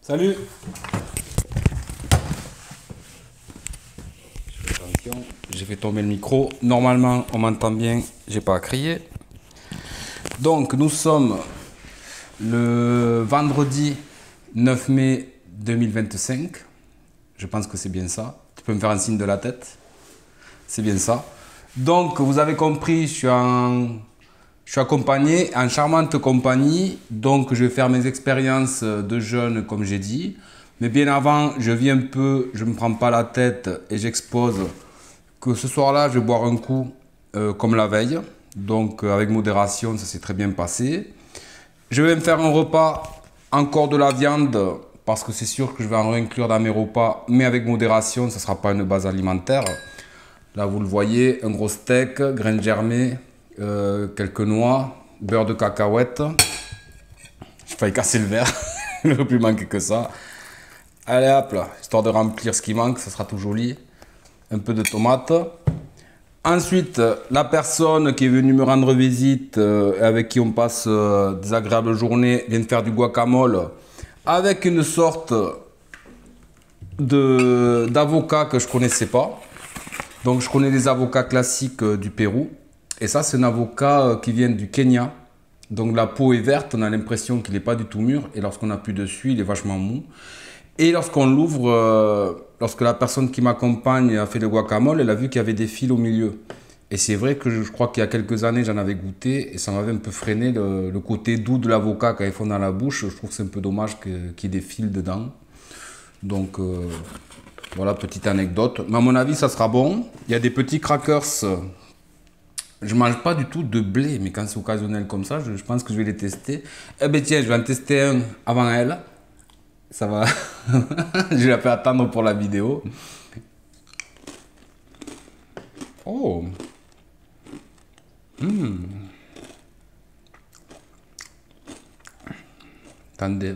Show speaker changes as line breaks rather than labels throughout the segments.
Salut. Attention, j'ai fait tomber le micro. Normalement, on m'entend bien, j'ai pas à crier. Donc, nous sommes le vendredi 9 mai 2025. Je pense que c'est bien ça. Tu peux me faire un signe de la tête? C'est bien ça. Donc, vous avez compris, je suis accompagné, en charmante compagnie. Donc, je vais faire mes expériences de jeûne, comme j'ai dit. Mais bien avant, je vis un peu, je ne me prends pas la tête et j'expose que ce soir-là, je vais boire un coup comme la veille. Donc, avec modération, ça s'est très bien passé. Je vais me faire un repas, encore de la viande, parce que c'est sûr que je vais en inclure dans mes repas, mais avec modération, ça ne sera pas une base alimentaire. Là, vous le voyez, un gros steak, graines germées, quelques noix, beurre de cacahuète. J'ai failli casser le verre, il ne peut plus manquer que ça. Allez hop là, histoire de remplir ce qui manque, ça sera tout joli. Un peu de tomate. Ensuite, la personne qui est venue me rendre visite, avec qui on passe des agréables journées, vient de faire du guacamole avec une sorte d'avocat que je connaissais pas. Donc je connais les avocats classiques du Pérou. Et ça, c'est un avocat qui vient du Kenya. Donc la peau est verte, on a l'impression qu'il n'est pas du tout mûr. Et lorsqu'on appuie dessus, il est vachement mou. Et lorsqu'on l'ouvre, lorsque la personne qui m'accompagne a fait le guacamole, elle a vu qu'il y avait des fils au milieu. Et c'est vrai que je crois qu'il y a quelques années, j'en avais goûté et ça m'avait un peu freiné le côté doux de l'avocat quand ils font dans la bouche. Je trouve que c'est un peu dommage qu'il y ait des fils dedans. Donc voilà, petite anecdote. Mais à mon avis, ça sera bon. Il y a des petits crackers. Je mange pas du tout de blé, mais quand c'est occasionnel comme ça, je pense que je vais les tester. Eh ben tiens, je vais en tester un avant elle. Ça va. Je l'ai fait attendre pour la vidéo. Oh. Attendez.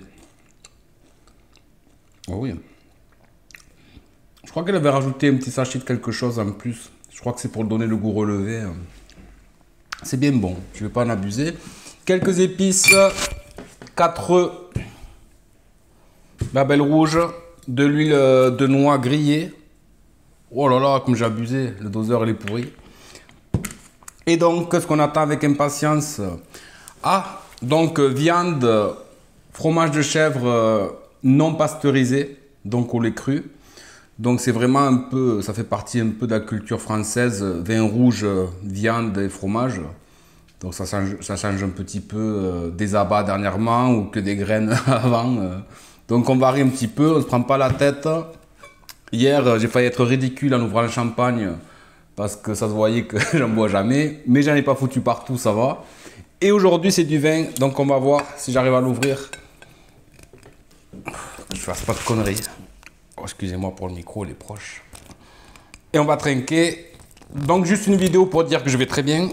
Oh oui. Je crois qu'elle avait rajouté un petit sachet de quelque chose en plus. Je crois que c'est pour donner le goût relevé. C'est bien bon. Je ne vais pas en abuser. Quelques épices. 4 œufs. Label rouge. De l'huile de noix grillée. Oh là là, comme j'ai abusé. Le doseur, il est pourri. Et donc, ce qu'on attend avec impatience. Ah, donc viande, fromage de chèvre non pasteurisé, donc au lait cru. Donc c'est vraiment un peu, ça fait partie un peu de la culture française, vin rouge, viande et fromage. Donc ça change un petit peu des abats dernièrement ou que des graines avant. Donc on varie un petit peu, on ne se prend pas la tête. Hier, j'ai failli être ridicule en ouvrant le champagne parce que ça se voyait que j'en bois jamais. Mais j'en ai pas foutu partout, ça va. Et aujourd'hui, c'est du vin, donc on va voir si j'arrive à l'ouvrir. Que je fasse pas de conneries. Oh, excusez-moi pour le micro, il est proche. Et on va trinquer. Donc juste une vidéo pour dire que je vais très bien.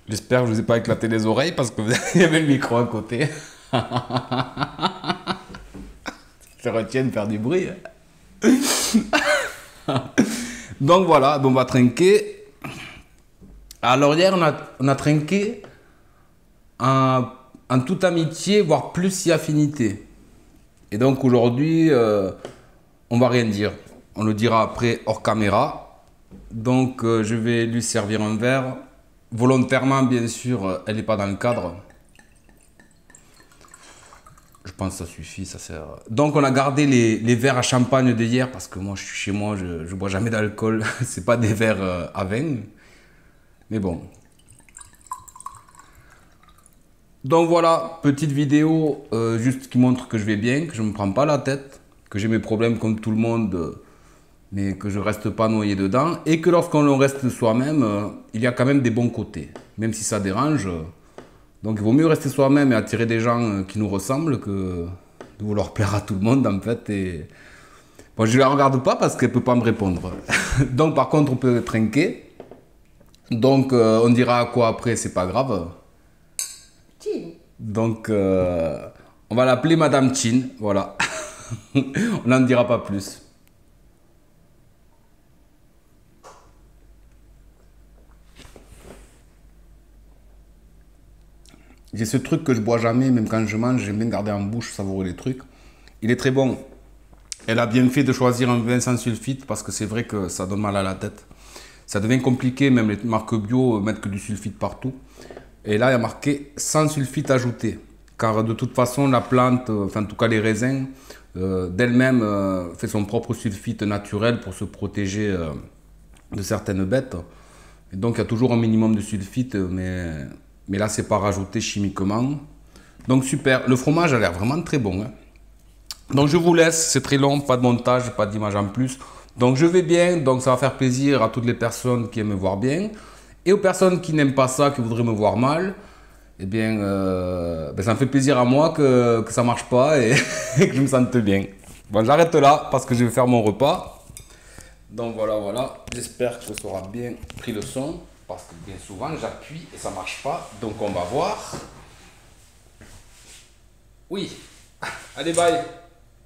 J'espère que je ne vous ai pas éclaté les oreilles parce que il y avait le micro à côté. Je retiens de faire du bruit. Donc voilà, on va trinquer. Alors hier, on a trinqué en toute amitié, voire plus si affinité. Et donc aujourd'hui, on va rien dire. On le dira après hors caméra. Donc je vais lui servir un verre. Volontairement, bien sûr, elle n'est pas dans le cadre. Je pense que ça suffit, ça sert. Donc on a gardé les verres à champagne d'hier parce que moi je suis chez moi, je ne bois jamais d'alcool. C'est pas des verres à vin. Mais bon. Donc voilà, petite vidéo juste qui montre que je vais bien, que je ne me prends pas la tête, que j'ai mes problèmes comme tout le monde, mais que je ne reste pas noyé dedans. Et que lorsqu'on reste soi-même, il y a quand même des bons côtés. Même si ça dérange. Donc il vaut mieux rester soi-même et attirer des gens qui nous ressemblent que de vouloir plaire à tout le monde en fait. Et... Bon, je ne la regarde pas parce qu'elle ne peut pas me répondre. Donc par contre, on peut trinquer. Donc on dira à quoi après, c'est pas grave. Donc on va l'appeler Madame Chin, voilà. On n'en dira pas plus. J'ai ce truc que je bois jamais, même quand je mange, j'aime bien garder en bouche, savourer les trucs. Il est très bon. Elle a bien fait de choisir un vin sans sulfite parce que c'est vrai que ça donne mal à la tête. Ça devient compliqué, même les marques bio mettent que du sulfite partout. Et là, il y a marqué sans sulfite ajouté. Car de toute façon, la plante, enfin en tout cas les raisins, d'elle-même fait son propre sulfite naturel pour se protéger de certaines bêtes. Et donc il y a toujours un minimum de sulfite, mais là c'est pas rajouté chimiquement. Donc super, le fromage a l'air vraiment très bon, hein. Donc je vous laisse, c'est très long, pas de montage, pas d'image en plus. Donc je vais bien, donc ça va faire plaisir à toutes les personnes qui aiment me voir bien. Et aux personnes qui n'aiment pas ça, qui voudraient me voir mal, eh bien, ça me fait plaisir à moi que ça marche pas et, et que je me sente bien. Bon, j'arrête là parce que je vais faire mon repas. Donc voilà, voilà. J'espère que ça aura bien pris le son parce que bien souvent j'appuie et ça marche pas. Donc on va voir. Oui. Allez, bye.